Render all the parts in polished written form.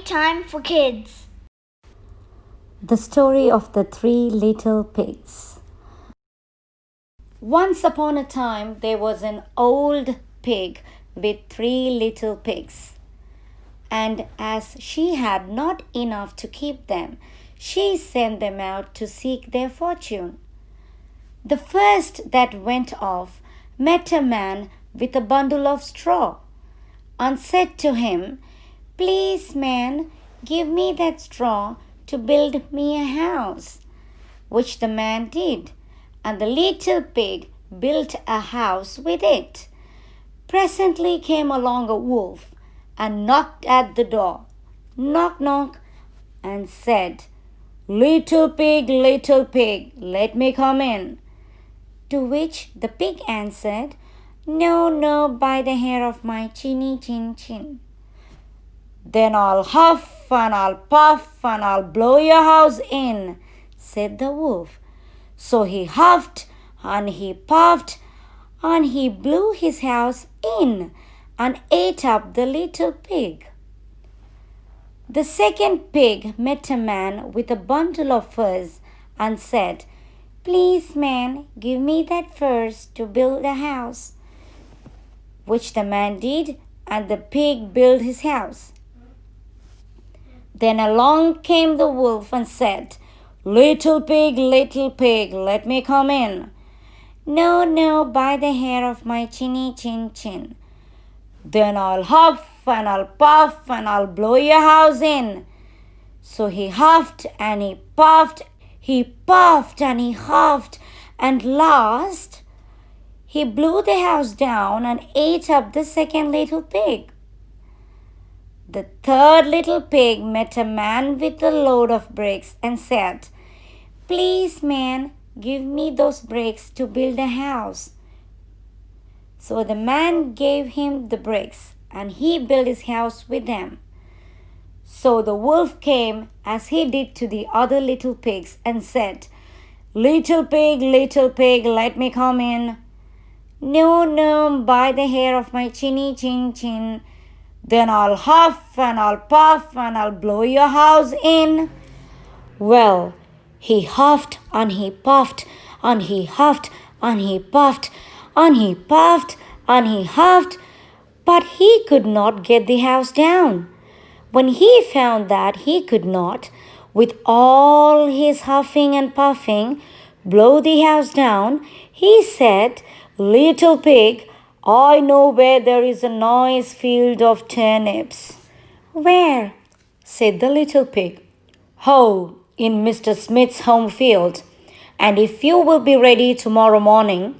Time for Kids. The story of the three little pigs. Once upon a time, there was an old pig with three little pigs. And as she had not enough to keep them, she sent them out to seek their fortune. The first that went off met a man with a bundle of straw and said to him, "Please, man, give me that straw to build me a house." Which the man did, and the little pig built a house with it. Presently came along a wolf and knocked at the door. Knock, knock, and said, little pig, let me come in." To which the pig answered, "No, no, by the hair of my chinny chin chin." "Then I'll huff and I'll puff and I'll blow your house in," said the wolf. So he huffed and he puffed and he blew his house in and ate up the little pig. The second pig met a man with a bundle of furs and said, "Please, man, give me that furs to build a house." Which the man did, and the pig built his house. Then along came the wolf and said, little pig, let me come in." "No, no, by the hair of my chinny chin chin." "Then I'll huff and I'll puff and I'll blow your house in." So he huffed and he puffed and he huffed, and last he blew the house down and ate up the second little pig. The third little pig met a man with a load of bricks and said, "Please, man, give me those bricks to build a house." So the man gave him the bricks, and he built his house with them. So the wolf came as he did to the other little pigs and said, little pig, let me come in." "No, no, by the hair of my chinny chin chin." "Then I'll huff and I'll puff and I'll blow your house in." Well, he huffed and he puffed and he huffed and he puffed and he puffed and he huffed, but he could not get the house down. When he found that he could not, with all his huffing and puffing, blow the house down, he said, "Little pig, I know where there is a nice field of turnips." "Where?" said the little pig. "Oh, in Mr. Smith's home field. And if you will be ready tomorrow morning,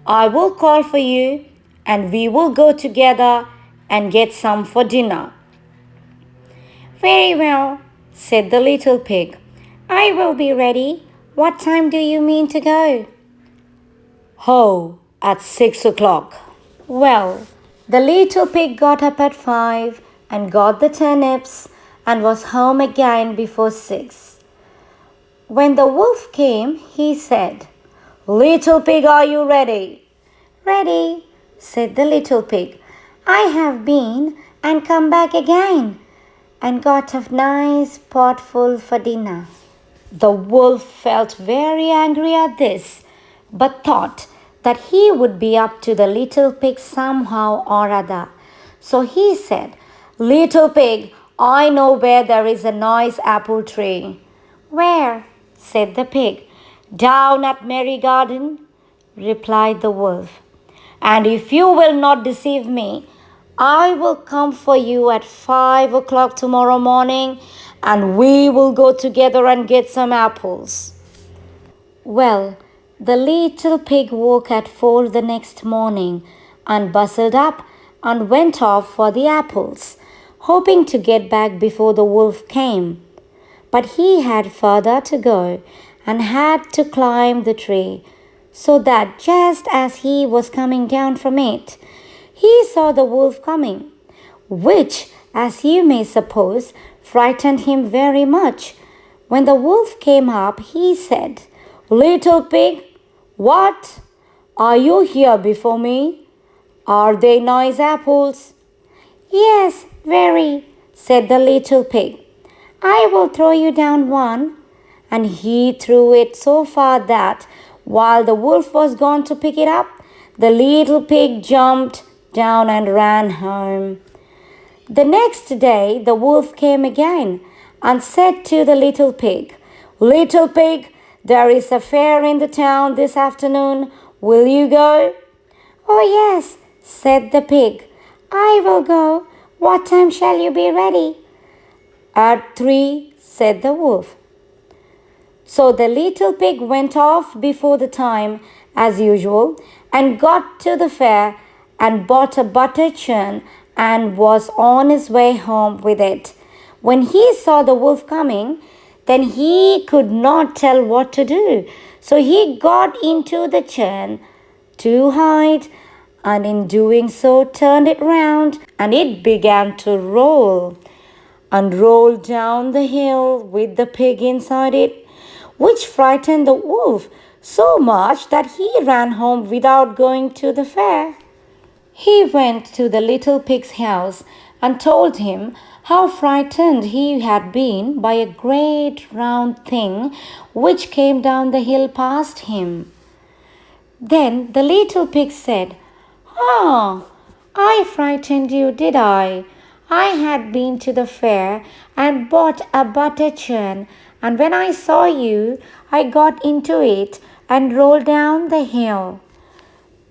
I will call for you and we will go together and get some for dinner." "Very well," said the little pig. "I will be ready. What time do you mean to go?" "Oh, at 6 o'clock. Well, the little pig got up at 5 and got the turnips and was home again before 6. When the wolf came, he said, "Little pig, are you ready?" "Ready," said the little pig. "I have been and come back again and got a nice pot full for dinner." The wolf felt very angry at this, but thought that he would be up to the little pig somehow or other. So he said, "Little pig, I know where there is a nice apple tree." "Where?" said the pig. "Down at Merry Garden," replied the wolf. "And if you will not deceive me, I will come for you at 5 o'clock tomorrow morning, and we will go together and get some apples." Well, the little pig woke at 4 the next morning and bustled up and went off for the apples, hoping to get back before the wolf came. But he had further to go and had to climb the tree, so that just as he was coming down from it, he saw the wolf coming, which, as you may suppose, frightened him very much. When the wolf came up, he said, "Little pig, what? Are you here before me? Are they nice apples?" "Yes, very," said the little pig. I will throw you down one. And he threw it so far that, while the wolf was gone to pick it up, the little pig jumped down and ran home. The next day the wolf came again and said to the little pig, Little pig, there is a fair in the town this afternoon. Will you go? Oh, yes, said the pig. I will go. What time shall you be ready? At 3, said the wolf. So the little pig went off before the time, as usual, and got to the fair and bought a butter churn and was on his way home with it. When he saw the wolf coming, then he could not tell what to do. So he got into the churn to hide, and in doing so turned it round, and it began to roll and rolled down the hill with the pig inside it, which frightened the wolf so much that he ran home without going to the fair. He went to the little pig's house and told him how frightened he had been by a great round thing which came down the hill past him. Then the little pig said, Ah, I frightened you, did I? I had been to the fair and bought a butter churn, and when I saw you, I got into it and rolled down the hill.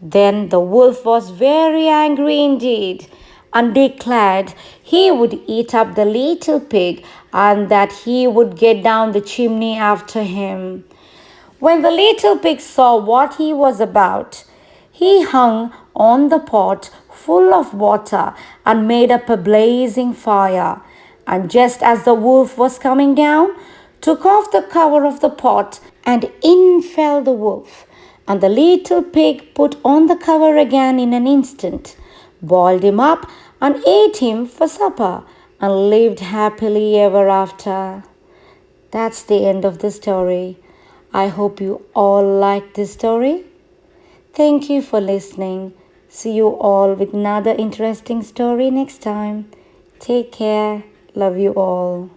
Then the wolf was very angry indeed, and declared he would eat up the little pig and that he would get down the chimney after him. When the little pig saw what he was about, he hung on the pot full of water and made up a blazing fire, and just as the wolf was coming down, took off the cover of the pot, and in fell the wolf. And the little pig put on the cover again in an instant, boiled him up, and ate him for supper, and lived happily ever after. That's the end of the story. I hope you all liked this story. Thank you for listening. See you all with another interesting story next time. Take care. Love you all.